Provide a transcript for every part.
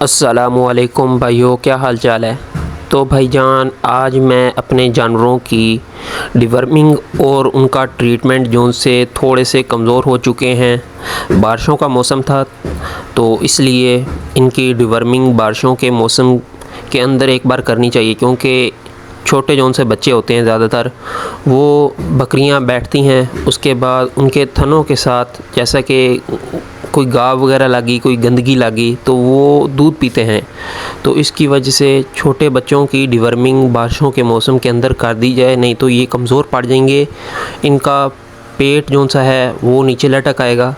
अस्सलामुअलैकुम भाइयों, क्या हाल चाल है। तो भाईजान, आज मैं अपने जानवरों की डिवर्मिंग और उनका ट्रीटमेंट जो उनसे थोड़े से कमज़ोर हो चुके हैं। बारिशों का मौसम था तो इसलिए इनकी डिवर्मिंग बारिशों के मौसम के अंदर एक बार करनी चाहिए, क्योंकि छोटे जो उनसे बच्चे होते हैं ज़्यादातर वो बकरियां बैठती हैं, उसके बाद उनके थनों के साथ जैसा कि कोई गाव वगैरह लगी, कोई गंदगी लगी तो वो दूध पीते हैं। तो इसकी वजह से छोटे बच्चों की डिवर्मिंग बारिशों के मौसम के अंदर कर दी जाए, नहीं तो ये कमज़ोर पड़ जाएंगे। इनका पेट जो सा है वो नीचे लटक आएगा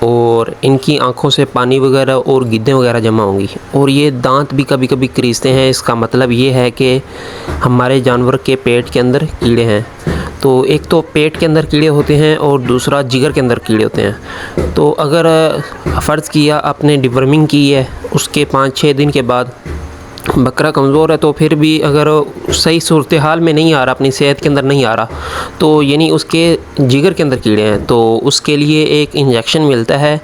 और इनकी आंखों से पानी वगैरह और गिद्धें वगैरह जमा होंगी और ये दांत भी कभी कभी क्रीचते हैं। इसका मतलब ये है कि हमारे जानवर के पेट के अंदर कीड़े हैं। तो एक तो पेट के अंदर कीड़े होते हैं और दूसरा जिगर के अंदर कीड़े होते हैं। तो अगर फ़र्ज़ किया आपने डिवर्मिंग की है, उसके 5-6 दिन के बाद बकरा कमज़ोर है, तो फिर भी अगर सही सूरत हाल में नहीं आ रहा, अपनी सेहत के अंदर नहीं आ रहा, तो यानी उसके जिगर के अंदर कीड़े हैं, तो उसके लिए एक इंजेक्शन मिलता है।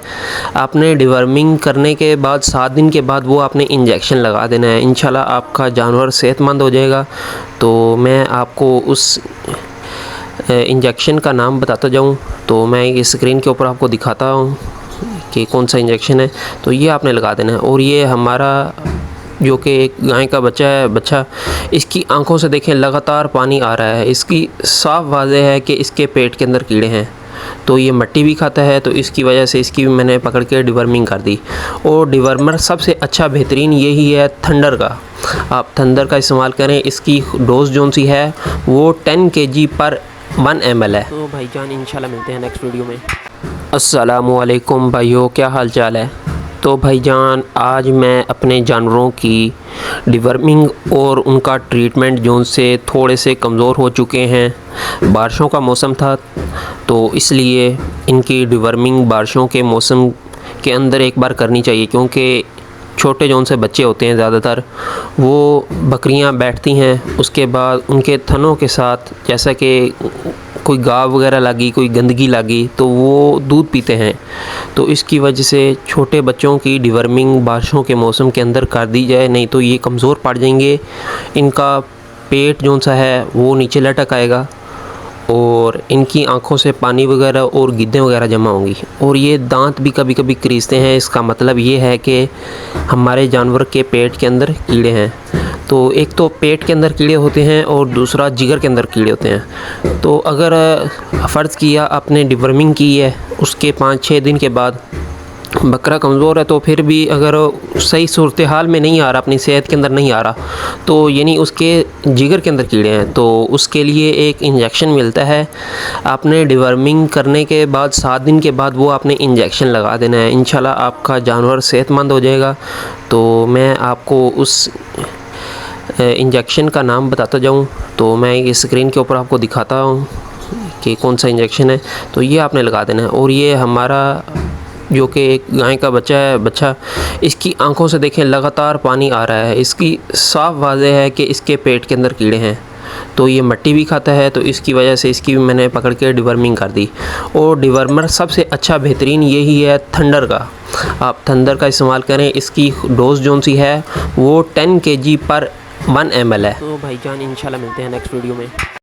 आपने डिवर्मिंग करने के बाद 7 दिन के बाद वो आपने इंजेक्शन लगा देना है। इंशाल्लाह आपका जानवर सेहतमंद हो जाएगा। तो मैं आपको उस इंजेक्शन का नाम बताता जाऊं, तो मैं ये स्क्रीन के ऊपर आपको दिखाता हूं कि कौन सा इंजेक्शन है। तो ये आपने लगा देना है। और ये हमारा जो कि एक गाय का बच्चा है, इसकी आंखों से देखें लगातार पानी आ रहा है। इसकी साफ वाज़ेह है कि इसके पेट के अंदर कीड़े हैं। तो ये मिट्टी भी खाता है, तो इसकी वजह से इसकी भी मैंने पकड़ के डिवर्मिंग कर दी। और डिवर्मर सबसे अच्छा बेहतरीन यही है थंडर का। आप थंडर का इस्तेमाल करें। इसकी डोज जो सी है वो 10 kg पर 1 ml है। तो भाईजान, इंशाल्लाह मिलते हैं नेक्स्ट वीडियो में। अस्सलामुअलैकुम भाइयों, क्या हाल चाल है। तो भाईजान, आज मैं अपने जानवरों की डिवर्मिंग और उनका ट्रीटमेंट जो उनसे थोड़े से कमज़ोर हो चुके हैं। बारिशों का मौसम था तो इसलिए इनकी डिवर्मिंग बारिशों के मौसम के अंदर एक बार करनी चाहिए, क्योंकि छोटे जो उनसे बच्चे होते हैं ज़्यादातर वो बकरियां बैठती हैं, उसके बाद उनके थनों के साथ जैसा कि कोई गाव वगैरह लगी, कोई गंदगी लगी, तो वो दूध पीते हैं। तो इसकी वजह से छोटे बच्चों की डिवर्मिंग बारिशों के मौसम के अंदर कर दी जाए, नहीं तो ये कमज़ोर पड़ जाएंगे। इनका पेट जो सा है वो नीचे लटक आएगा और इनकी आंखों से पानी वगैरह और गिद्धें वगैरह जमा होंगी और ये दांत भी कभी कभी क्रीचते हैं। इसका मतलब ये है कि हमारे जानवर के पेट के अंदर कीड़े हैं। तो एक तो पेट के अंदर कीड़े होते हैं और दूसरा जिगर के अंदर कीड़े होते हैं। तो अगर फ़र्ज़ किया आपने डिवर्मिंग की है, उसके 5-6 दिन के बाद बकरा कमज़ोर है, तो फिर भी अगर सही सूरत हाल में नहीं आ रहा, अपनी सेहत के अंदर नहीं आ रहा, तो यानी उसके जिगर के अंदर कीड़े हैं, तो उसके लिए एक इंजेक्शन मिलता है। आपने डिवर्मिंग करने के बाद 7 दिन के बाद वो आपने इंजेक्शन लगा देना है। इंशाल्लाह आपका जानवर सेहतमंद हो जाएगा। तो मैं आपको उस इंजेक्शन का नाम बताता जाऊं, तो मैं ये स्क्रीन के ऊपर आपको दिखाता हूं कि कौन सा इंजेक्शन है। तो ये आपने लगा देना है। और ये हमारा जो कि एक गाय का बच्चा इसकी आंखों से देखें लगातार पानी आ रहा है। इसकी साफ वाज़ेह है कि इसके पेट के अंदर कीड़े हैं। तो ये मिट्टी भी खाता है, तो इसकी वजह से इसकी भी मैंने पकड़ के डिवर्मिंग कर दी। और डिवर्मर सबसे अच्छा बेहतरीन यही है थंडर का। आप थंडर का इस्तेमाल करें। इसकी डोज जो सी है वो 10 kg पर 1 ml है। तो भाईजान, इंशाल्लाह मिलते हैं नेक्स्ट वीडियो में।